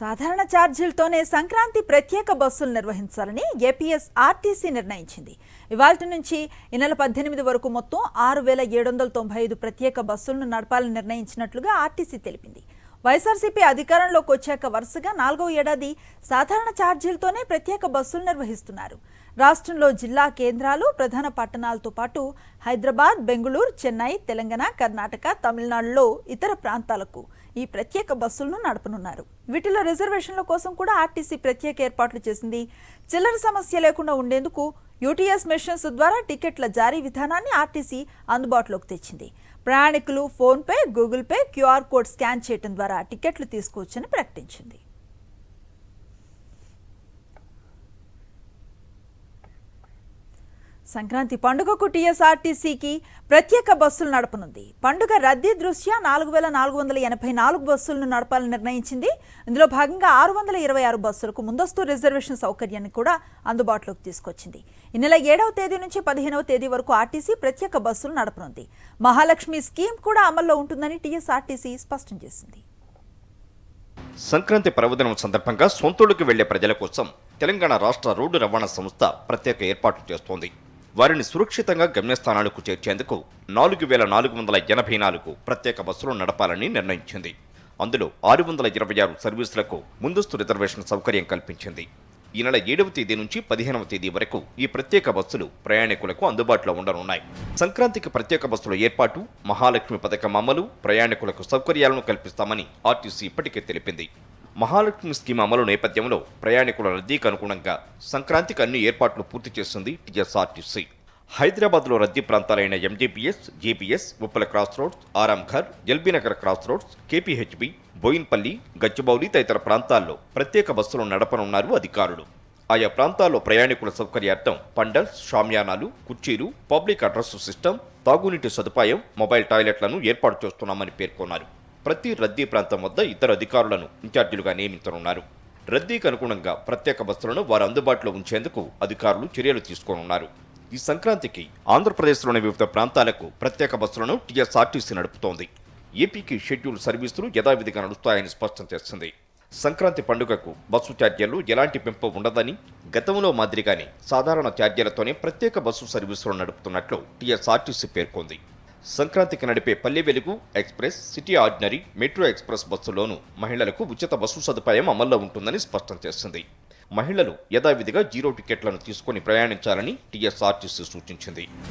సాధారణ ఛార్జీలతోనే సంక్రాంతి ప్రత్యేక బస్సులు నిర్వహించాలని ఏపీఎస్ఆర్టీసీ నిర్ణయించింది. ఇవాల్టి నుంచి ఈ నెల 18 వరకు మొత్తం 6,795 ప్రత్యేక బస్సులను నడపాలని నిర్ణయించినట్లుగా ఆర్టీసీ తెలిపింది. వైఎస్ఆర్సీపీ అధికారంలోకి వచ్చాక వరుసగా 4వ ఏడాది సాధారణ ఛార్జీలతోనే ప్రత్యేక బస్సులు నిర్వహిస్తున్నారు. రాష్ట్రంలో జిల్లా కేంద్రాలు, ప్రధాన పట్టణాలతో పాటు హైదరాబాద్, బెంగళూరు, చెన్నై, తెలంగాణ, కర్ణాటక, తమిళనాడులో ఇతర ప్రాంతాలకు ఈ ప్రత్యేక బస్సులను నడపనున్నారు. వీటిలో రిజర్వేషన్ల కోసం కూడా ఆర్టీసీ ప్రత్యేక ఏర్పాట్లు చేసింది. చిల్లర సమస్య లేకుండా ఉండేందుకు యూటీఎస్ మెషిన్స్ ద్వారా టికెట్ల జారీ విధానాన్ని ఆర్టీసీ అందుబాటులోకి తెచ్చింది. ప్రయాణికులు PhonePe, Google pay, QR code scan చేయడం ద్వారా టికెట్లు తీసుకోవచ్చని ప్రకటించింది. సంక్రాంతి పండుగకు టీఎస్ఆర్టీసీకి ప్రత్యేక బస్సులు నడపనుంది. పండుగ రద్దీ దృష్ట్యా 4,484 బస్సులను నడపాలని నిర్ణయించింది. ఇందులో భాగంగా 626 బస్సులకు ముందస్తు రిజర్వేషన్ సౌకర్యాన్ని కూడా అందుబాటులోకి తీసుకొచ్చింది. ఈ నెల 7వ తేదీ నుంచి 15వ తేదీ వరకు ఆర్టీసీ ప్రత్యేక బస్సులు నడపనుంది. మహాలక్ష్మి స్కీమ్ కూడా అమల్లో ఉంటుందని టీఎస్ఆర్టీసీ స్పష్టం చేసింది. సంక్రాంతి పర్వదినం సందర్భంగా సొంతూళ్లకు వెళ్లే ప్రజల కోసం తెలంగాణ రాష్ట్ర రోడ్డు రవాణా సంస్థ ప్రత్యేక ఏర్పాట్లు చేస్తోంది. వారిని సురక్షితంగా గమ్యస్థానాలకు చేర్చేందుకు 4,484 ప్రత్యేక బస్సులు నడపాలని నిర్ణయించింది. అందులో 626 సర్వీసులకు ముందస్తు రిజర్వేషన్ సౌకర్యం కల్పించింది. ఈ నెల 7వ తేదీ నుంచి 15వ తేదీ వరకు ఈ ప్రత్యేక బస్సులు ప్రయాణికులకు అందుబాటులో ఉండనున్నాయి. సంక్రాంతికి ప్రత్యేక బస్సుల ఏర్పాటు, మహాలక్ష్మి పథకం అమలు, ప్రయాణికులకు సౌకర్యాలను కల్పిస్తామని ఆర్టీసీ ఇప్పటికే తెలిపింది. మహాలక్ష్మి స్కీమ్ అమలు నేపథ్యంలో ప్రయాణికుల రద్దీకి అనుగుణంగా సంక్రాంతికి అన్ని ఏర్పాట్లు పూర్తి చేస్తుంది టీఎస్ఆర్టీసీ. హైదరాబాద్లో రద్దీ ప్రాంతాలైన MGBS, JBS, Uppal cross roads, Aramghar, LB Nagar cross roads, KPHB, Boinpally, Gachibowli తదితర ప్రాంతాల్లో ప్రత్యేక బస్సులు నడపనున్నారు అధికారులు. ఆయా ప్రాంతాల్లో ప్రయాణికుల సౌకర్యార్థం పండల్స్, షామ్యానాలు, కుర్చీలు, పబ్లిక్ అడ్రస్ సిస్టమ్, తాగునీటి సదుపాయం, మొబైల్ టాయిలెట్లను ఏర్పాటు చేస్తున్నామని పేర్కొన్నారు. ప్రతి రద్దీ ప్రాంతం వద్ద ఇతర అధికారులను ఇన్ఛార్జీలుగా నియమించనున్నారు. రద్దీకి అనుగుణంగా ప్రత్యేక బస్సులను వారు అందుబాటులో ఉంచేందుకు అధికారులు చర్యలు తీసుకోనున్నారు. ఈ సంక్రాంతికి ఆంధ్రప్రదేశ్లోని వివిధ ప్రాంతాలకు ప్రత్యేక బస్సులను టీఎస్ఆర్టీసీ నడుపుతోంది. ఏపీకి షెడ్యూల్ సర్వీసులు యథావిధిగా నడుస్తాయని స్పష్టం చేసింది. సంక్రాంతి పండుగకు బస్సు ఛార్జీలు ఎలాంటి పెంపు ఉండదని, గతంలో మాదిరిగానే సాధారణ ఛార్జీలతోనే ప్రత్యేక బస్సు సర్వీసులు నడుపుతున్నట్లు టీఎస్ఆర్టీసీ పేర్కొంది. సంక్రాంతికి నడిపే Palle Velugu, express, city ordinary, metro express బస్సుల్లోనూ మహిళలకు ఉచిత బస్సు సదుపాయం అమల్లో ఉంటుందని స్పష్టం చేసింది. మహిళలు యథావిధిగా 0 టికెట్లను తీసుకుని ప్రయాణించాలని టీఎస్ఆర్టీసీ సూచించింది.